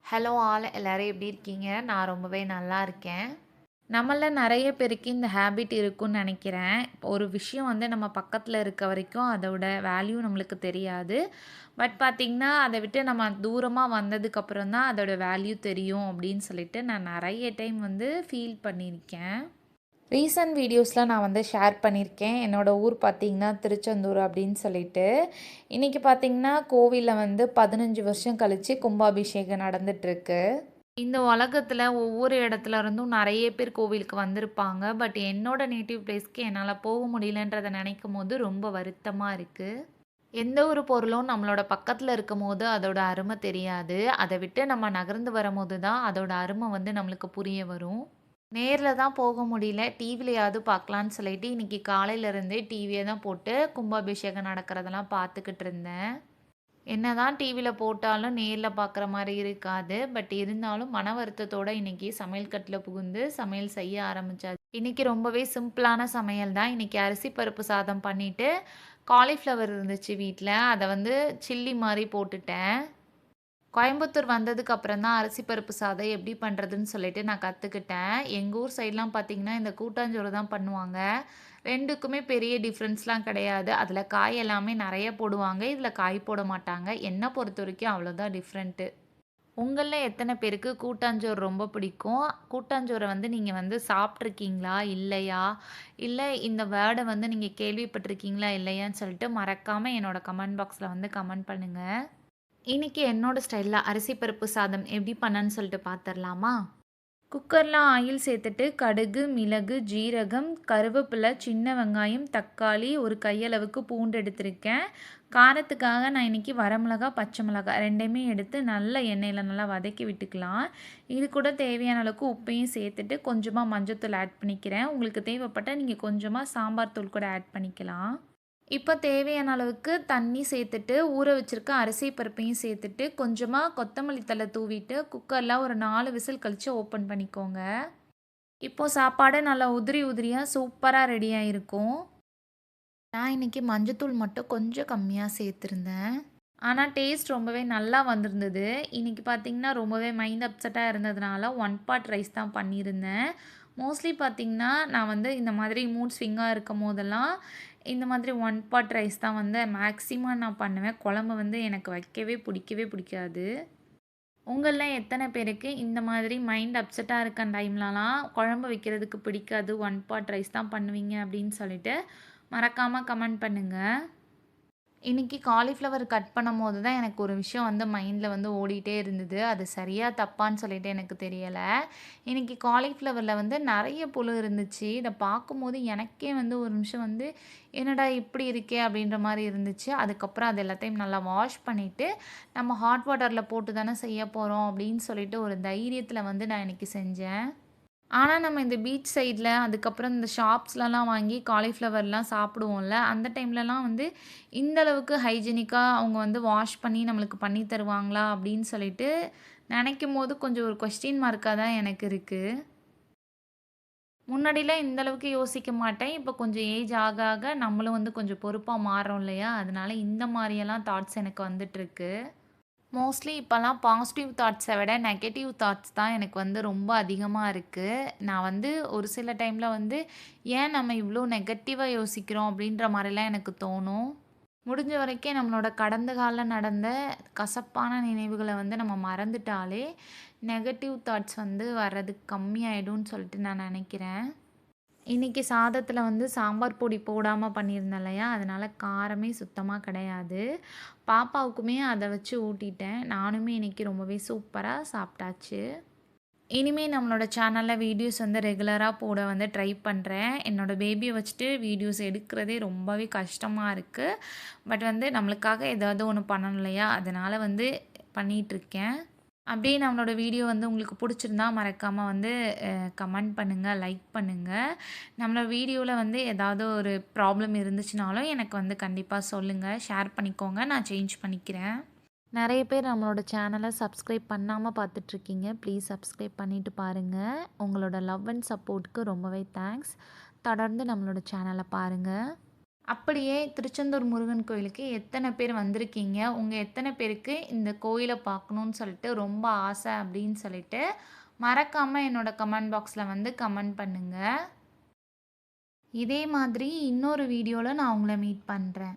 Hello all எல்லாரும் எப்படி இருக்கீங்க? நான் ரொம்பவே நல்லா இருக்கேன். நம்மள நெறைய பேருக்கு இந்த ஹேபிட் இருக்குன்னு நெனைக்கிறேன். ஒரு விஷயம் வந்து நம்ம பக்கத்துல இருக்க வரைக்கும் அதோட வேல்யூ நம்மளுக்கு தெரியாது. பட் பார்த்தீங்கன்னா, அத விட்டு நம்ம தூரமா வந்ததுக்கப்புறம் தான் அதோட வேல்யூ தெரியும் அப்படின்னு சொல்லிட்டு நான் நெறைய டைம் வந்து ஃபீல் பண்ணியிருக்கேன். ரீசன்ட் வீடியோஸில் நான் வந்து ஷேர் பண்ணியிருக்கேன். என்னோடய ஊர் பார்த்திங்கன்னா திருச்செந்தூர் அப்படின்னு சொல்லிட்டு. இன்றைக்கி பார்த்திங்கன்னா கோவிலில் வந்து 15 வருஷம் கழித்து கும்பாபிஷேகம் நடந்துகிட்ருக்கு. இந்த உலகத்தில் ஒவ்வொரு இடத்துல இருந்தும் நிறைய பேர் கோவிலுக்கு வந்திருப்பாங்க. பட் என்னோட நேட்டிவ் பிளேஸ்க்கு என்னால் போக முடியலன்றதை நினைக்கும் போது ரொம்ப வருத்தமாக இருக்குது. எந்த ஒரு பொருளும் நம்மளோட பக்கத்தில் இருக்கும்போது அதோட அருமை தெரியாது. அதை விட்டு நம்ம நகர்ந்து வரும்போது தான் அதோட அருமை வந்து நம்மளுக்கு புரிய வரும். நேர்ல தான் போக முடியல. டிவிலயாவது பார்க்கலான்னு சொல்லிட்டு, இன்னைக்கு காலையிலருந்தே டிவிய தான் போட்டு கும்பாபிஷேகம் நடக்கிறதெல்லாம் பார்த்துக்கிட்டு இருந்தேன். என்னதான் டிவில போட்டாலும் நேர்ல பார்க்குற மாரி இருக்காது. பட் இருந்தாலும் மன வருத்தத்தோட இன்னைக்கு சமையல் கட்டுல புகுந்து சமையல் செய்ய ஆரம்பிச்சாச்சு. இன்னைக்கு ரொம்பவே சிம்பிளான சமையல் தான். இன்னைக்கு அரிசி பருப்பு சாதம் பண்ணிட்டு, காலிஃப்ளவர் இருந்துச்சு வீட்ல. அத வந்து சில்லி மாரி போட்டுட்டேன். கோயம்புத்தூர் வந்ததுக்கு அப்புறம் தான் அரிசி பருப்பு சாதம் எப்படி பண்ணுறதுன்னு சொல்லிட்டு நான் கற்றுக்கிட்டேன். எங்கள் ஊர் சைட்லாம் பார்த்தீங்கன்னா, இந்த கூட்டாஞ்சோறு தான் பண்ணுவாங்க. 2க்குமே பெரிய டிஃப்ரென்ஸ்லாம் கிடையாது. அதில காய் எல்லாமே நெறைய போடுவாங்க. இதில காய் போட மாட்டாங்க. என்ன பொறுத்தவரைக்கும் அவ்வளோதான் டிஃப்ரெண்ட்டு. உங்கள்ல எத்தன பேருக்கு கூட்டாஞ்சோறு ரொம்ப பிடிக்கும்? கூட்டாஞ்சோற வந்து நீங்க வந்து சாப்ட்டுருக்கீங்களா? இல்லையா? இல்ல இந்த வேர்ட வந்து நீங்க கேள்விப்பட்டுருக்கீங்களா? இல்லையான்னு சொல்லிட்டு மறக்காம என்னோட கமெண்ட் பாக்ஸ்ல வந்து கமெண்ட் பண்ணுங்க. இன்னைக்கு என்னோட ஸ்டைல்ல அரிசி பருப்பு சாதம் எப்படி பண்ணேன்னு சொல்லிட்டு பார்த்துரலாமா? குக்கர்ல ஆயில் சேர்த்துட்டு கடுகு, மிளகு, ஜீரகம், கருவேப்பிலை, சின்ன வெங்காயம், தக்காளி, ஒரு கையளவுக்கு பூண்டு எடுத்திருக்கேன். காரத்துக்காக நான் இன்னைக்கு வரமிளகா, பச்சை மிளகாய் 2யுமே எடுத்து நல்லா எண்ணெயில நல்லா வதக்கி விட்டுக்கலாம். இது கூட தேவையான அளவுக்கு உப்பையும் சேர்த்துட்டு கொஞ்சமாக மஞ்சத்தூள் ஆட் பண்ணிக்கிறேன். உங்களுக்கு தேவைப்பட்டால் நீங்கள் கொஞ்சமாக சாம்பார் தூள் கூட ஆட் பண்ணிக்கலாம். இப்போ தேவையான அளவுக்கு தண்ணி சேர்த்துட்டு, ஊற வச்சிருக்க அரிசி பருப்பையும் சேர்த்துட்டு, கொஞ்சமா கொத்தமல்லி தழை தூவிட்டு, குக்கர்ல ஒரு 4 விசில் கழிச்சு ஓப்பன் பண்ணிக்கோங்க. இப்போ சாப்பாடு நல்லா உதிரி உதிரியா சூப்பரா ரெடியா இருக்கும். நான் இன்னைக்கு மஞ்சத்தூள் மட்டும் கொஞ்சம் கம்மியா சேர்த்துருந்தேன். ஆனா டேஸ்ட் ரொம்பவே நல்லா வந்திருந்தது. இன்னைக்கு பார்த்தீங்கன்னா, ரொம்பவே மைண்ட் அப்செட்டா இருந்ததுனால, ஒன் பாட் ரைஸ் தான் பண்ணியிருந்தேன். மோஸ்ட்லி பார்த்தீங்கன்னா, நான் வந்து இந்த மாதிரி மூட் ஸ்விங்கா இருக்கும்போதெல்லாம், இந்த மாதிரி ஒன் பாட் ரைஸ் தான் வந்து மேக்ஸிமம் நான் பண்ணுவேன். குழம்பு வந்து எனக்கு வைக்கவே பிடிக்கவே பிடிக்காது. உங்கள்ல எத்தனை பேருக்கு இந்த மாதிரி மைண்ட் அப்செட்டா இருக்க டைம்லலாம் குழம்பு வைக்கிறதுக்கு பிடிக்காது, ஒன் பாட் ரைஸ் தான் பண்ணுவீங்க அப்படின்னு சொல்லிட்டு, மறக்காம கமெண்ட் பண்ணுங்க. இன்னைக்கு காலிஃப்ளவர் கட் பண்ணும்போது தான் எனக்கு ஒரு விஷயம் வந்து மைண்டில் வந்து ஓடிட்டே இருந்தது. அது சரியா தப்பான்னு சொல்லிட்டு எனக்கு தெரியல. இன்னைக்கு காலிஃப்ளவரில் வந்து நெறைய புழு இருந்துச்சு. இத பார்க்கும்போது எனக்கே வந்து ஒரு நிமிஷம் வந்து, "என்னடா இப்படி இருக்கே!" அப்படின்ற மாரி இருந்துச்சு. அதுக்கப்புறம் அது எல்லாத்தையும் நல்லா வாஷ் பண்ணிட்டு, நம்ம ஹாட் வாட்டர்ல போட்டு தானே செய்ய போறோம் அப்படின்னு சொல்லிட்டு ஒரு தைரியத்தில வந்து நான் இன்னைக்கு செஞ்சேன். ஆனா, நம்ம இந்த பீச் சைட்ல, அதுக்கப்புறம் இந்த ஷாப்ஸ்லலாம் வாங்கி காலிஃப்ளவர்லாம் சாப்பிடுவோம்ல, அந்த டைம்லலாம் வந்து இந்த அளவுக்கு ஹைஜீனிக்கா அவங்க வந்து வாஷ் பண்ணி நம்மளுக்கு பண்ணி தருவாங்களா? அப்படின்னு சொல்லிட்டு நெனைக்கும்போது கொஞ்சம் ஒரு கொஸ்டின் மார்க்கா தான் எனக்கு இருக்கு. முன்னாடிலாம் இந்த அளவுக்கு யோசிக்க மாட்டேன். இப்போ கொஞ்சம் ஏஜ் ஆக ஆக நம்மளும் வந்து கொஞ்சம் பொறுப்பா மாறுறோம் இல்லையா? அதனால இந்த மாரியெல்லாம் தாட்ஸ் எனக்கு வந்துட்டுருக்கு. மோஸ்ட்லி இப்போலாம் பாசிட்டிவ் தாட்ஸை விட நெகட்டிவ் தாட்ஸ் தான் எனக்கு வந்து ரொம்ப அதிகமாக இருக்குது. நான் வந்து ஒரு சில டைமில் வந்து ஏன் நம்ம இவ்வளோ நெகட்டிவாக யோசிக்கிறோம் அப்படின்ற மாதிரிலாம் எனக்கு தோணும். முடிஞ்ச வரைக்கும் நம்மளோட கடந்த காலம் நடந்த கசப்பான நினைவுகளை வந்து நம்ம மறந்துட்டாலே நெகட்டிவ் தாட்ஸ் வந்து வர்றதுக்கு கம்மியாயிடும்னு சொல்லிட்டு நான் நினைக்கிறேன். இன்னைக்கு சாதத்துல வந்து சாம்பார் பொடி போடாம பண்ணியிருந்தேன் இல்லையா? அதனால காரமே சுத்தமா கிடையாது. பாப்பாவுக்குமே அத வச்சு ஊட்டிட்டேன். நானுமே இன்னைக்கு ரொம்பவே சூப்பரா சாப்பிட்டாச்சு. இனிமே நம்மளோட சேனல்ல வீடியோஸ் வந்து ரெகுலரா போட வந்து ட்ரை பண்றேன். என்னோட பேபிய வச்சுட்டு வீடியோஸ் எடுக்கிறதே ரொம்பவே கஷ்டமா இருக்கு. பட் வந்து நம்மளுக்காக ஏதாவது ஒண்ணு பண்ணணும் இல்லையா? அதனால வந்து பண்ணிட்டுருக்கேன். அப்படியே நம்மளோட வீடியோ வந்து உங்களுக்கு பிடிச்சிருந்தா மறக்காம வந்து கமெண்ட் பண்ணுங்க, லைக் பண்ணுங்க. நம்மளோட வீடியோல வந்து ஏதாவது ஒரு ப்ராப்ளம் இருந்துச்சுனாலும் எனக்கு வந்து கண்டிப்பா சொல்லுங்க. ஷேர் பண்ணிக்கோங்க. நான் சேஞ்ச் பண்ணிக்கிறேன். நெறைய பேர் நம்மளோட சேனல சப்ஸ்கிரைப் பண்ணாம பார்த்துட்ருக்கீங்க. ப்ளீஸ் சப்ஸ்கிரைப் பண்ணிட்டு பாருங்க. உங்களோட லவ் அண்ட் சப்போர்ட்க்கு ரொம்பவே தேங்க்ஸ். தொடர்ந்து நம்மளோட சேனல பாருங்க. அப்படியே திருச்செந்தூர் முருகன் கோயிலுக்கு எத்தனை பேர் வந்திருக்கீங்க? உங்க எத்தனை பேருக்கு இந்த கோயில பார்க்கணும்னு சொல்லிட்டு ரொம்ப ஆசை அப்படின்னு சொல்லிட்டு, மறக்காம என்னோட கமெண்ட் பாக்ஸ்ல வந்து கமெண்ட் பண்ணுங்க. இதே மாதிரி இன்னொரு வீடியோல நான் உங்கள மீட் பண்றேன்.